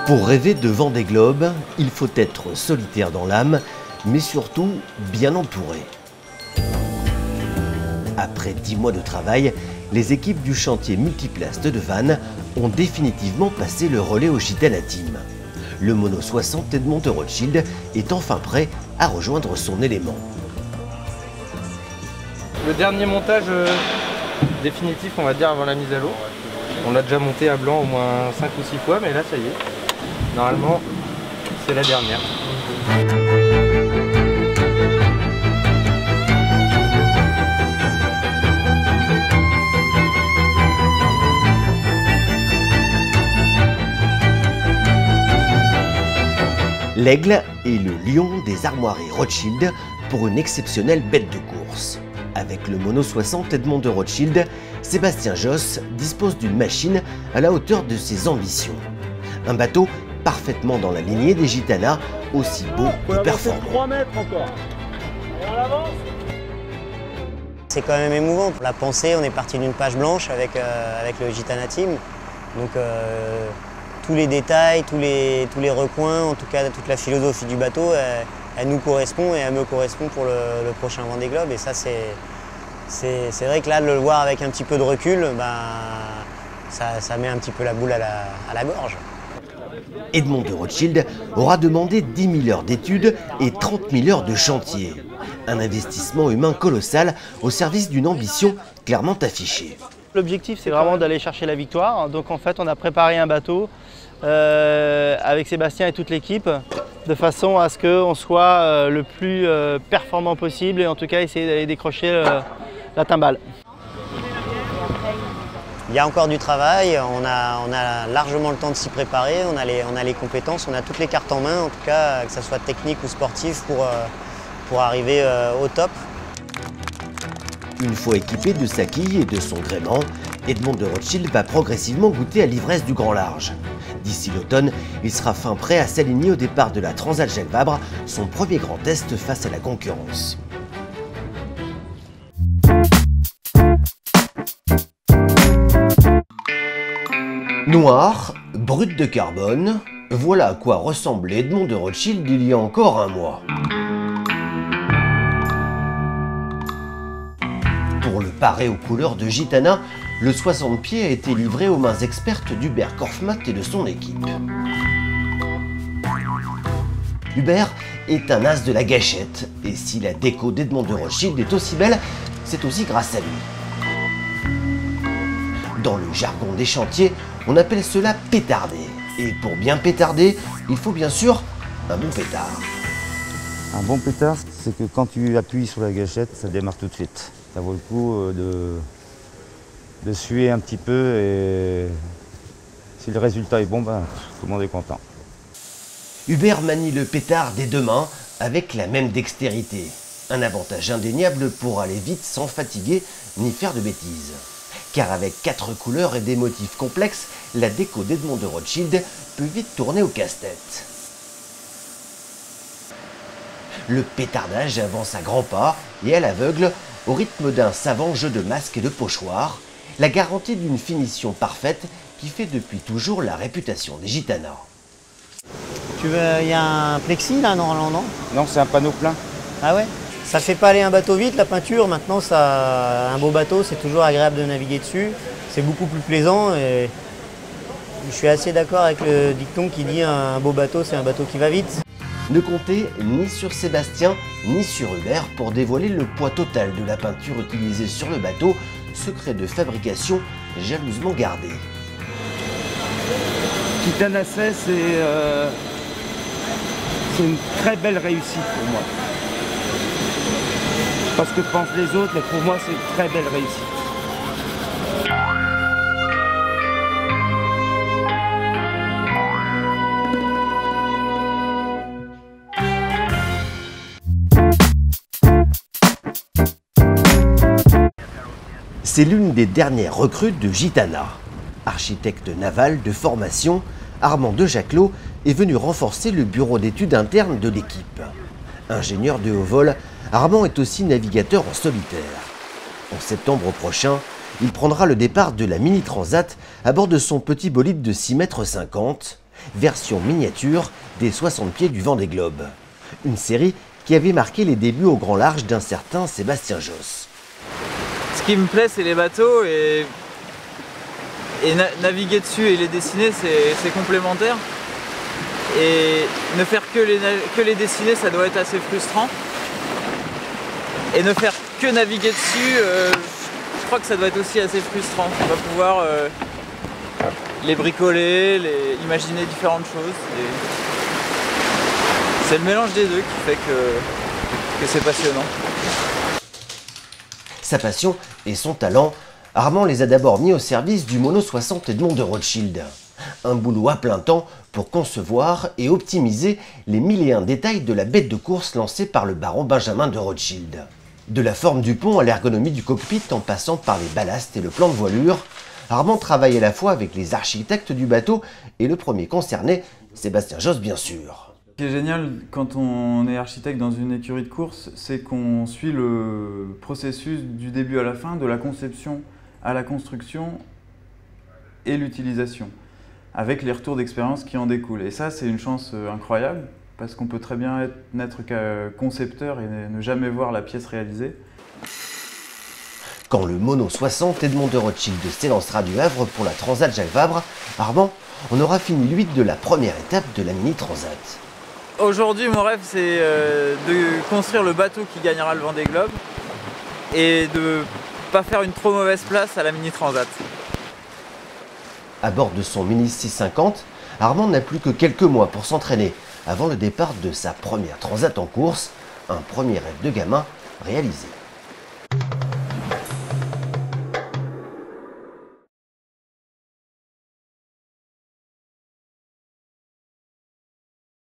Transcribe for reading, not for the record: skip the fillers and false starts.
Pour rêver de Vendée Globe, il faut être solitaire dans l'âme, mais surtout bien entouré. Après 10 mois de travail, les équipes du chantier multiplace de Vannes ont définitivement passé le relais au Gitana Team. Le Mono 60 Edmond de Rothschild est enfin prêt à rejoindre son élément. Le dernier montage définitif, on va dire, avant la mise à l'eau. On l'a déjà monté à blanc au moins 5 ou 6 fois, mais là ça y est. Normalement, c'est la dernière. L'Aigle est le lion des armoiries Rothschild pour une exceptionnelle bête de course. Avec le Mono 60 Edmond de Rothschild, Sébastien Josse dispose d'une machine à la hauteur de ses ambitions. Un bateau parfaitement dans la lignée des Gitana, aussi beau que performant. 3 mètres encore. Et on avance. C'est quand même émouvant. Pour la pensée, on est parti d'une page blanche avec le Gitana Team. Donc tous les détails, tous les recoins, en tout cas toute la philosophie du bateau, elle nous correspond et elle me correspond pour le prochain Vendée Globe. Et ça, c'est vrai que là, de le voir avec un petit peu de recul, ça met un petit peu la boule à la gorge. Edmond de Rothschild aura demandé 10 000 heures d'études et 30 000 heures de chantier. Un investissement humain colossal au service d'une ambition clairement affichée. L'objectif, c'est vraiment d'aller chercher la victoire. Donc en fait, on a préparé un bateau avec Sébastien et toute l'équipe de façon à ce qu'on soit le plus performant possible et en tout cas essayer d'aller décrocher la timbale. Il y a encore du travail, on a largement le temps de s'y préparer, on a les compétences, on a toutes les cartes en main, en tout cas, que ce soit technique ou sportif, pour arriver au top. Une fois équipé de sa quille et de son gréement, Edmond de Rothschild va progressivement goûter à l'ivresse du grand large. D'ici l'automne, il sera fin prêt à s'aligner au départ de la Transat Jacques Vabre, son premier grand test face à la concurrence. Noir, brut de carbone, voilà à quoi ressemblait Edmond de Rothschild il y a encore un mois. Pour le parer aux couleurs de Gitana, le 60 pieds a été livré aux mains expertes d'Hubert Korfmat et de son équipe. Hubert est un as de la gâchette, et si la déco d'Edmond de Rothschild est aussi belle, c'est aussi grâce à lui. Dans le jargon des chantiers, on appelle cela pétarder. Et pour bien pétarder, il faut bien sûr un bon pétard. Un bon pétard, c'est que quand tu appuies sur la gâchette, ça démarre tout de suite. Ça vaut le coup de suer un petit peu et si le résultat est bon, tout le monde est content. Hubert manie le pétard des deux mains avec la même dextérité. Un avantage indéniable pour aller vite sans fatiguer ni faire de bêtises. Car avec 4 couleurs et des motifs complexes, la déco d'Edmond de Rothschild peut vite tourner au casse-tête. Le pétardage avance à grands pas et à l'aveugle, au rythme d'un savant jeu de masques et de pochoirs, la garantie d'une finition parfaite qui fait depuis toujours la réputation des Gitana. Il y a un plexi là, normalement, non? Non, c'est un panneau plein. Ah ouais? Ça fait pas aller un bateau vite, la peinture. Maintenant, un beau bateau, c'est toujours agréable de naviguer dessus. C'est beaucoup plus plaisant et je suis assez d'accord avec le dicton qui dit un beau bateau, c'est un bateau qui va vite. Ne comptez ni sur Sébastien ni sur Hubert pour dévoiler le poids total de la peinture utilisée sur le bateau, secret de fabrication jalousement gardé. Gitana 16, c'est une très belle réussite pour moi. Je sais pas ce que pensent les autres, mais pour moi c'est une très belle réussite. C'est l'une des dernières recrues de Gitana. Architecte naval de formation, Armand de Jacquelot est venu renforcer le bureau d'études internes de l'équipe. Ingénieur de haut vol, Armand est aussi navigateur en solitaire. En septembre prochain, il prendra le départ de la Mini Transat à bord de son petit bolide de 6,50 m, version miniature des 60 pieds du Vendée Globe. Une série qui avait marqué les débuts au grand large d'un certain Sébastien Josse. Ce qui me plaît, c'est les bateaux et naviguer dessus et les dessiner, c'est complémentaire. Et ne faire que les dessiner, ça doit être assez frustrant. Et ne faire que naviguer dessus, je crois que ça doit être aussi assez frustrant. On va pouvoir les bricoler, imaginer différentes choses. C'est le mélange des deux qui fait que c'est passionnant. Sa passion et son talent, Armand les a d'abord mis au service du Mono 60 Edmond de Rothschild. Un boulot à plein temps pour concevoir et optimiser les 1001 détails de la bête de course lancée par le baron Benjamin de Rothschild. De la forme du pont à l'ergonomie du cockpit en passant par les ballasts et le plan de voilure, Armand travaille à la fois avec les architectes du bateau et le premier concerné, Sébastien Josse bien sûr. Ce qui est génial quand on est architecte dans une écurie de course, c'est qu'on suit le processus du début à la fin, de la conception à la construction et l'utilisation, avec les retours d'expérience qui en découlent. Et ça, c'est une chance incroyable, parce qu'on peut très bien n'être qu'un concepteur et ne jamais voir la pièce réalisée. Quand le Mono 60 Edmond de Rothschild s'élancera du Havre pour la Transat Jacques Vabre, Armand, on aura fini lui de la première étape de la Mini Transat. Aujourd'hui, mon rêve, c'est de construire le bateau qui gagnera le Vendée Globe et de pas faire une trop mauvaise place à la Mini Transat. À bord de son Mini 650, Armand n'a plus que quelques mois pour s'entraîner avant le départ de sa première Transat en course, un premier rêve de gamin réalisé.